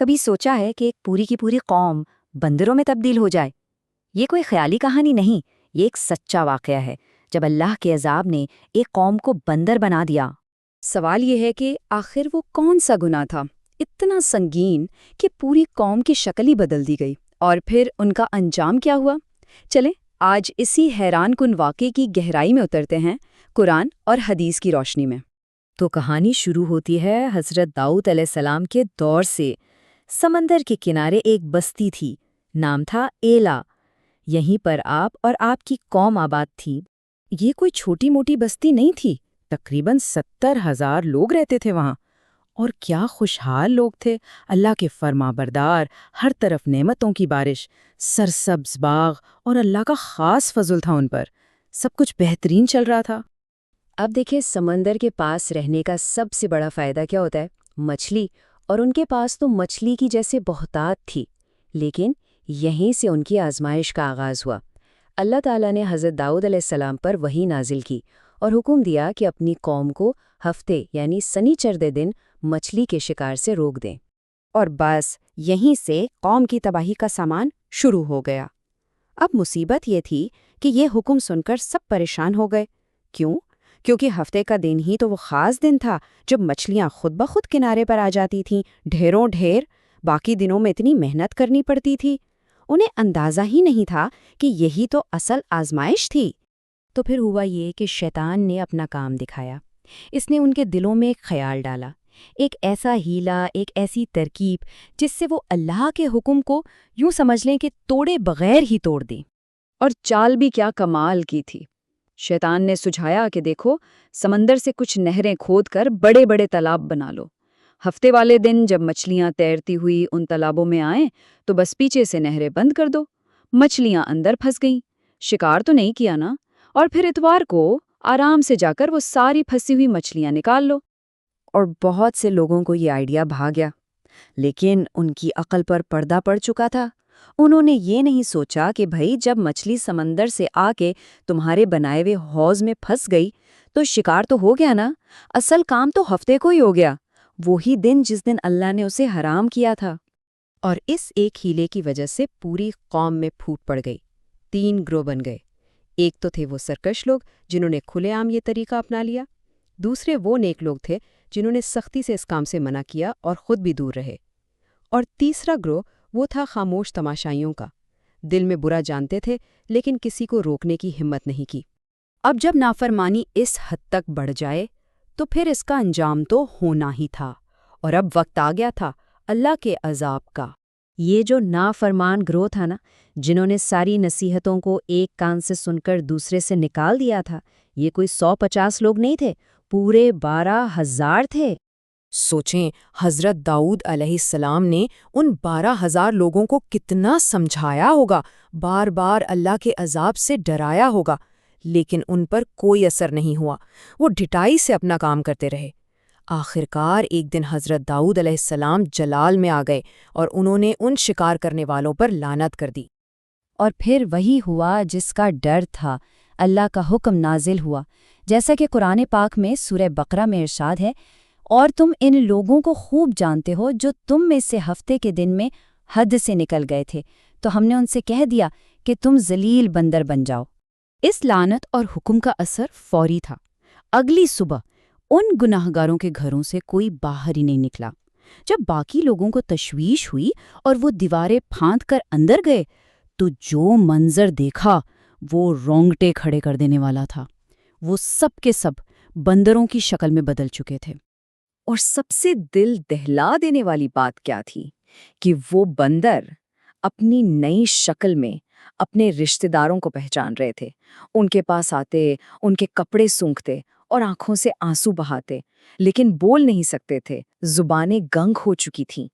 کبھی سوچا ہے کہ ایک پوری کی پوری قوم بندروں میں تبدیل ہو جائے؟ یہ کوئی خیالی کہانی نہیں، یہ ایک سچا واقعہ ہے جب اللہ کے عذاب نے ایک قوم کو بندر بنا دیا۔ سوال یہ ہے کہ آخر وہ کون سا گناہ تھا اتنا سنگین کہ پوری قوم کی شکل ہی بدل دی گئی، اور پھر ان کا انجام کیا ہوا؟ چلیں آج اسی حیران کن واقعے کی گہرائی میں اترتے ہیں، قرآن اور حدیث کی روشنی میں۔ تو کہانی شروع ہوتی ہے حضرت داؤد علیہ السلام کے دور سے۔ سمندر کے کنارے ایک بستی تھی، نام تھا ایلا۔ یہیں پر آپ اور آپ کی قوم آباد تھی۔ یہ کوئی چھوٹی موٹی بستی نہیں تھی، تقریباً 70,000 لوگ رہتے تھے وہاں۔ اور کیا خوشحال لوگ تھے، اللہ کے فرما بردار، ہر طرف نعمتوں کی بارش، سرسبز باغ، اور اللہ کا خاص فضل تھا ان پر۔ سب کچھ بہترین چل رہا تھا۔ اب دیکھیں سمندر کے پاس رہنے کا سب سے بڑا فائدہ کیا ہوتا ہے؟ مچھلی، اور ان کے پاس تو مچھلی کی جیسے بہتات تھی۔ لیکن یہیں سے ان کی آزمائش کا آغاز ہوا۔ اللہ تعالیٰ نے حضرت داؤد علیہ السلام پر وحی نازل کی اور حکم دیا کہ اپنی قوم کو ہفتے یعنی سنیچر دے دن مچھلی کے شکار سے روک دیں۔ اور بس یہیں سے قوم کی تباہی کا سامان شروع ہو گیا۔ اب مصیبت یہ تھی کہ یہ حکم سن کر سب پریشان ہو گئے۔ کیوں؟ کیونکہ ہفتے کا دن ہی تو وہ خاص دن تھا جب مچھلیاں خود بخود کنارے پر آ جاتی تھیں، ڈھیروں ڈھیر۔ باقی دنوں میں اتنی محنت کرنی پڑتی تھی۔ انہیں اندازہ ہی نہیں تھا کہ یہی تو اصل آزمائش تھی۔ تو پھر ہوا یہ کہ شیطان نے اپنا کام دکھایا۔ اس نے ان کے دلوں میں ایک خیال ڈالا، ایک ایسا ہیلا، ایک ایسی ترکیب جس سے وہ اللہ کے حکم کو یوں سمجھ لیں کہ توڑے بغیر ہی توڑ دیں۔ اور چال بھی کیا کمال کی تھی۔ شیطان نے سجھایا کہ دیکھو، سمندر سے کچھ نہریں کھود کر بڑے بڑے تالاب بنا لو۔ ہفتے والے دن جب مچھلیاں تیرتی ہوئی ان تالابوں میں آئیں تو بس پیچھے سے نہریں بند کر دو۔ مچھلیاں اندر پھنس گئیں، شکار تو نہیں کیا نا، اور پھر اتوار کو آرام سے جا کر وہ ساری پھنسی ہوئی مچھلیاں نکال لو۔ اور بہت سے لوگوں کو یہ آئیڈیا بھا گیا، لیکن ان کی عقل پر پردہ پڑ چکا تھا۔ انہوں نے یہ نہیں سوچا کہ بھئی جب مچھلی سمندر سے آ کے تمہارے بنائے ہوئے حوض میں پھنس گئی تو شکار تو ہو گیا نا، اصل کام تو ہفتے کو ہی ہو گیا، وہی دن جس دن اللہ نے اسے حرام کیا تھا۔ اور اس ایک ہیلے کی وجہ سے پوری قوم میں پھوٹ پڑ گئی۔ 3 گروہ بن گئے۔ ایک تو تھے وہ سرکش لوگ جنہوں نے کھلے عام یہ طریقہ اپنا لیا، دوسرے وہ نیک لوگ تھے جنہوں نے سختی سے اس کام سے منع کیا اور خود بھی دور رہے، اور تیسرا گروہ وہ تھا خاموش تماشائیوں کا۔ دل میں برا جانتے تھے لیکن کسی کو روکنے کی ہمت نہیں کی۔ اب جب نافرمانی اس حد تک بڑھ جائے تو پھر اس کا انجام تو ہونا ہی تھا، اور اب وقت آ گیا تھا اللہ کے عذاب کا۔ یہ جو نافرمان گروہ تھا نا، جنہوں نے ساری نصیحتوں کو ایک کان سے سن کر دوسرے سے نکال دیا تھا، یہ کوئی 150 لوگ نہیں تھے، پورے 12,000 تھے۔ سوچیں حضرت داؤد علیہ السلام نے ان 12,000 لوگوں کو کتنا سمجھایا ہوگا، بار بار اللہ کے عذاب سے ڈرایا ہوگا، لیکن ان پر کوئی اثر نہیں ہوا۔ وہ ڈھٹائی سے اپنا کام کرتے رہے۔ آخرکار ایک دن حضرت داؤد علیہ السلام جلال میں آ گئے اور انہوں نے ان شکار کرنے والوں پر لعنت کر دی۔ اور پھر وہی ہوا جس کا ڈر تھا، اللہ کا حکم نازل ہوا، جیسا کہ قرآن پاک میں سورہ بقرہ میں ارشاد ہے، اور تم ان لوگوں کو خوب جانتے ہو جو تم میں سے ہفتے کے دن میں حد سے نکل گئے تھے، تو ہم نے ان سے کہہ دیا کہ تم ذلیل بندر بن جاؤ۔ اس لعنت اور حکم کا اثر فوری تھا۔ اگلی صبح ان گناہگاروں کے گھروں سے کوئی باہر ہی نہیں نکلا۔ جب باقی لوگوں کو تشویش ہوئی اور وہ دیواریں پھاند کر اندر گئے تو جو منظر دیکھا وہ رونگٹے کھڑے کر دینے والا تھا۔ وہ سب کے سب بندروں کی شکل میں بدل چکے تھے۔ اور سب سے دل دہلا دینے والی بات کیا تھی کہ وہ بندر اپنی نئی شکل میں اپنے رشتہ داروں کو پہچان رہے تھے۔ ان کے پاس آتے، ان کے کپڑے سونکھتے اور آنکھوں سے آنسو بہاتے، لیکن بول نہیں سکتے تھے، زبانیں گنگ ہو چکی تھیں۔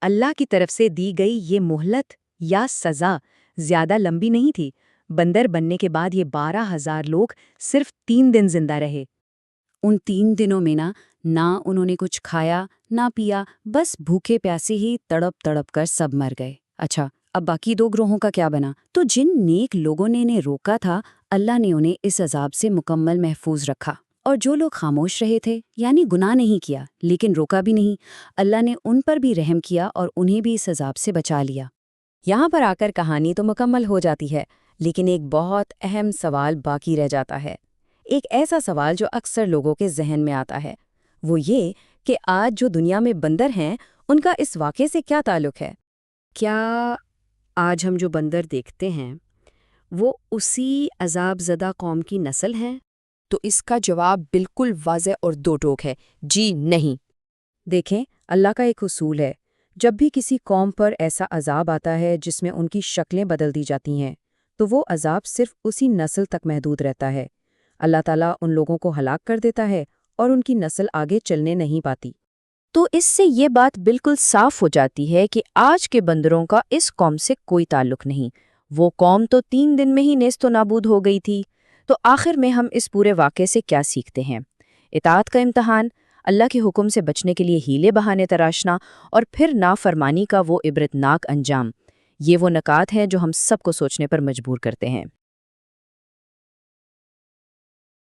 اللہ کی طرف سے دی گئی یہ مہلت یا سزا زیادہ لمبی نہیں تھی۔ بندر بننے کے بعد یہ 12,000 لوگ صرف 3 دن زندہ رہے۔ ان 3 دنوں میں نہ انہوں نے کچھ کھایا نہ پیا، بس بھوکے پیاسے ہی تڑپ تڑپ کر سب مر گئے۔ اچھا، اب باقی 2 گروہوں کا کیا بنا؟ تو جن نیک لوگوں نے انہیں روکا تھا، اللہ نے انہیں اس عذاب سے مکمل محفوظ رکھا۔ اور جو لوگ خاموش رہے تھے یعنی گناہ نہیں کیا لیکن روکا بھی نہیں، اللہ نے ان پر بھی رحم کیا اور انہیں بھی اس عذاب سے بچا لیا۔ یہاں پر آ کر کہانی تو مکمل ہو جاتی ہے، لیکن ایک بہت اہم سوال باقی رہ جاتا ہے۔ ایک ایسا سوال جو اکثر لوگوں کے ذہن میں آتا ہے، وہ یہ کہ آج جو دنیا میں بندر ہیں ان کا اس واقعے سے کیا تعلق ہے؟ کیا آج ہم جو بندر دیکھتے ہیں وہ اسی عذاب زدہ قوم کی نسل ہیں؟ تو اس کا جواب بالکل واضح اور دو ٹوک ہے، جی نہیں۔ دیکھیں، اللہ کا ایک اصول ہے، جب بھی کسی قوم پر ایسا عذاب آتا ہے جس میں ان کی شکلیں بدل دی جاتی ہیں تو وہ عذاب صرف اسی نسل تک محدود رہتا ہے۔ اللہ تعالیٰ ان لوگوں کو ہلاک کر دیتا ہے اور ان کی نسل آگے چلنے نہیں پاتی۔ تو اس سے یہ بات بالکل صاف ہو جاتی ہے کہ آج کے بندروں کا اس قوم سے کوئی تعلق نہیں، وہ قوم تو 3 دن میں ہی نیست و نابود ہو گئی تھی۔ تو آخر میں ہم اس پورے واقعے سے کیا سیکھتے ہیں؟ اطاعت کا امتحان، اللہ کے حکم سے بچنے کے لیے ہیلے بہانے تراشنا، اور پھر نافرمانی کا وہ عبرتناک انجام، یہ وہ نکات ہیں جو ہم سب کو سوچنے پر مجبور کرتے ہیں۔